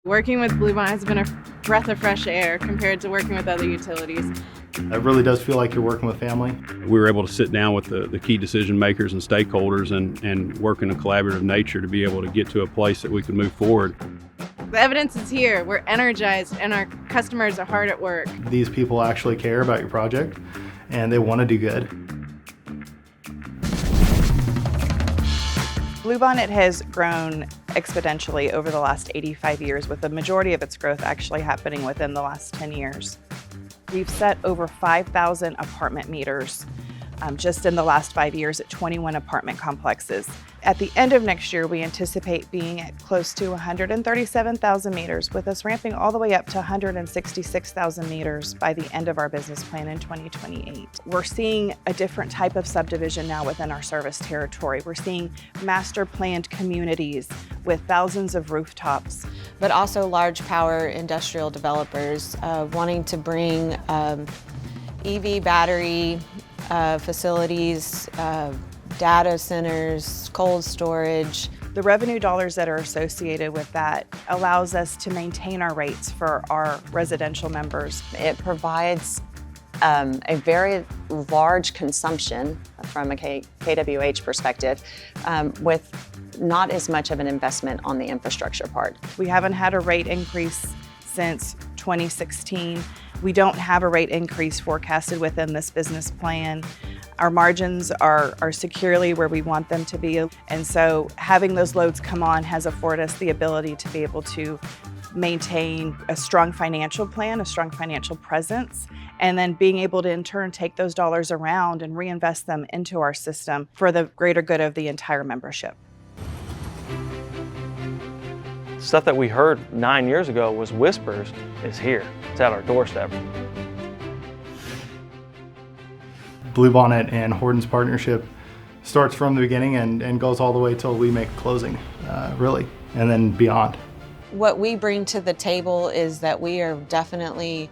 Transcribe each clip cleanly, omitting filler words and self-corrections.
Working with Bluebonnet has been a breath of fresh air compared to working with other utilities. It really does feel like you're working with family. We were able to sit down with the key decision makers and stakeholders and work in a collaborative nature to be able to get to a place that we could move forward. The evidence is here. We're energized and our customers are hard at work. These people actually care about your project and they want to do good. Bluebonnet has grown exponentially over the last 85 years, with the majority of its growth actually happening within the last 10 years. We've set over 5,000 apartment meters just in the last 5 years at 21 apartment complexes. At the end of next year, we anticipate being at close to 137,000 meters, with us ramping all the way up to 166,000 meters by the end of our business plan in 2028. We're seeing a different type of subdivision now within our service territory. We're seeing master planned communities with thousands of rooftops. But also large power industrial developers wanting to bring EV battery facilities, data centers, cold storage. The revenue dollars that are associated with that allows us to maintain our rates for our residential members. It provides a very large consumption from a KWH perspective with not as much of an investment on the infrastructure part. We haven't had a rate increase since 2016. We don't have a rate increase forecasted within this business plan. Our margins are securely where we want them to be. And so having those loads come on has afforded us the ability to be able to maintain a strong financial plan, a strong financial presence, and then being able to in turn take those dollars around and reinvest them into our system for the greater good of the entire membership. Stuff that we heard 9 years ago was whispers is here. It's at our doorstep. Bluebonnet and Horton's partnership starts from the beginning and goes all the way till we make closing, really, and then beyond. What we bring to the table is that we are definitely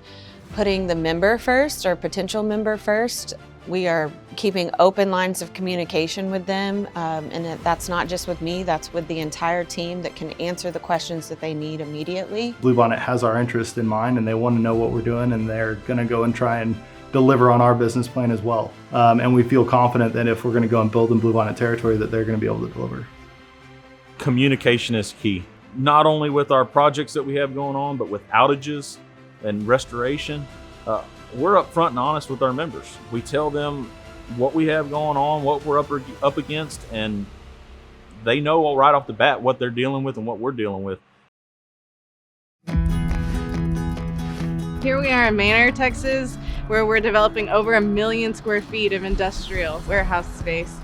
putting the member first, or potential member first. We are keeping open lines of communication with them, and that's not just with me, that's with the entire team that can answer the questions that they need immediately. Bluebonnet has our interest in mind and they want to know what we're doing, and they're going to go and try and deliver on our business plan as well. And we feel confident that if we're going to go and build in Bluebonnet territory, that they're going to be able to deliver. Communication is key, not only with our projects that we have going on, but with outages and restoration. We're upfront and honest with our members. We tell them what we have going on, what we're up against, and they know right off the bat what they're dealing with and what we're dealing with. Here we are in Manor, Texas, where we're developing over 1 million square feet of industrial warehouse space.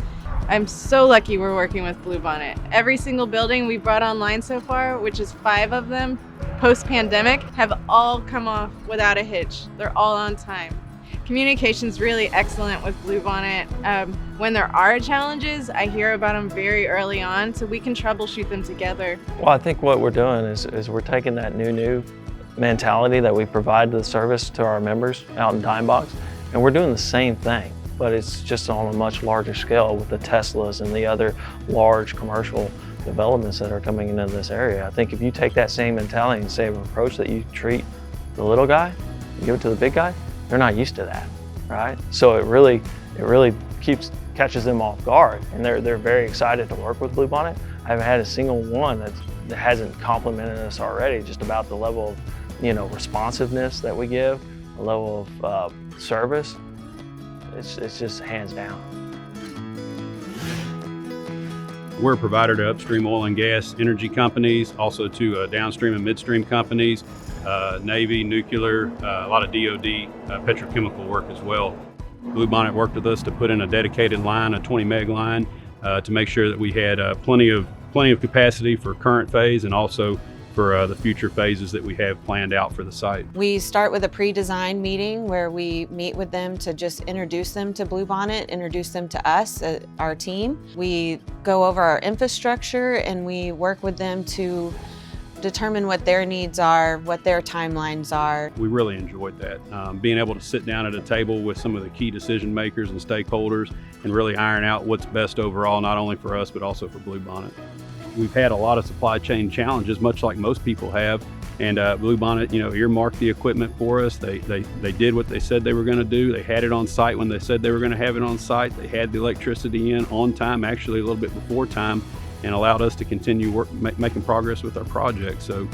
I'm so lucky we're working with Bluebonnet. Every single building we've brought online so far, which is 5 of them, post-pandemic, have all come off without a hitch. They're all on time. Communication's really excellent with Bluebonnet. When there are challenges, I hear about them very early on, so we can troubleshoot them together. Well, I think what we're doing is we're taking that new mentality that we provide to the service to our members out in Dime Box, and we're doing the same thing, but it's just on a much larger scale with the Teslas and the other large commercial developments that are coming into this area. I think if you take that same mentality and same approach that you treat the little guy and give it to the big guy, they're not used to that, right? So it really catches them off guard, and they're very excited to work with Bluebonnet. I haven't had a single one that hasn't complimented us already just about the level of responsiveness that we give, the level of service. It's just hands down. We're a provider to upstream oil and gas energy companies, also to downstream and midstream companies, Navy, nuclear, a lot of DoD, petrochemical work as well. Bluebonnet worked with us to put in a dedicated line, a 20 meg line, to make sure that we had plenty of capacity for current phase and also for the future phases that we have planned out for the site. We start with a pre-design meeting where we meet with them to just introduce them to Bluebonnet, introduce them to us, our team. We go over our infrastructure and we work with them to determine what their needs are, what their timelines are. We really enjoyed that. Being able to sit down at a table with some of the key decision makers and stakeholders and really iron out what's best overall, not only for us, but also for Bluebonnet. we've had a lot of supply chain challenges, much like most people have. And Bluebonnet, earmarked the equipment for us. They did what they said they were going to do. They had it on site when they said they were going to have it on site. They had the electricity in on time, actually a little bit before time, and allowed us to continue making progress with our project. So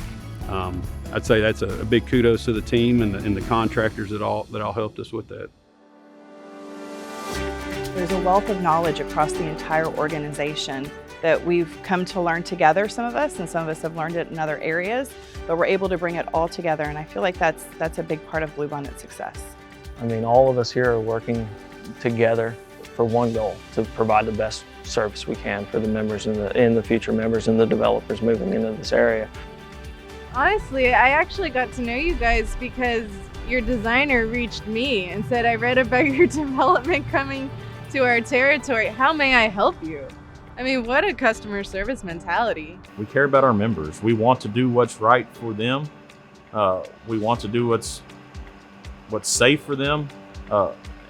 I'd say that's a big kudos to the team and the contractors that all helped us with that. There's a wealth of knowledge across the entire organization that we've come to learn together, some of us, and some of us have learned it in other areas, but we're able to bring it all together, and I feel like that's a big part of Bluebonnet's success. I mean, all of us here are working together for one goal, to provide the best service we can for the members and the future members and the developers moving into this area. Honestly, I actually got to know you guys because your designer reached me and said, I read about your development coming to our territory. How may I help you? I mean, what a customer service mentality. We care about our members. We want to do what's right for them. We want to do what's safe for them.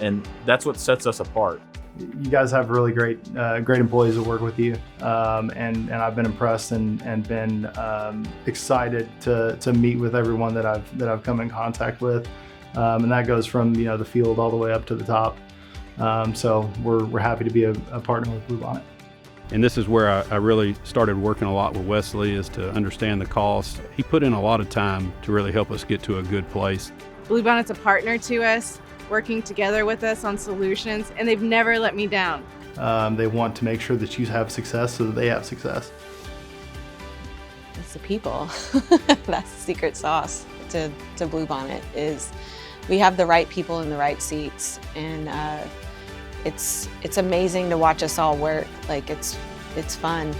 And that's what sets us apart. You guys have really great employees that work with you, and I've been impressed and been excited to meet with everyone that I've come in contact with, and that goes from the field all the way up to the top. So we're happy to be a partner with Bluebonnet. And this is where I really started working a lot with Wesley, is to understand the cost. He put in a lot of time to really help us get to a good place. Bluebonnet's a partner to us, working together with us on solutions, and they've never let me down. They want to make sure that you have success so that they have success. It's the people. That's the secret sauce to Bluebonnet, is we have the right people in the right seats, and it's amazing to watch us all work. Like, it's fun.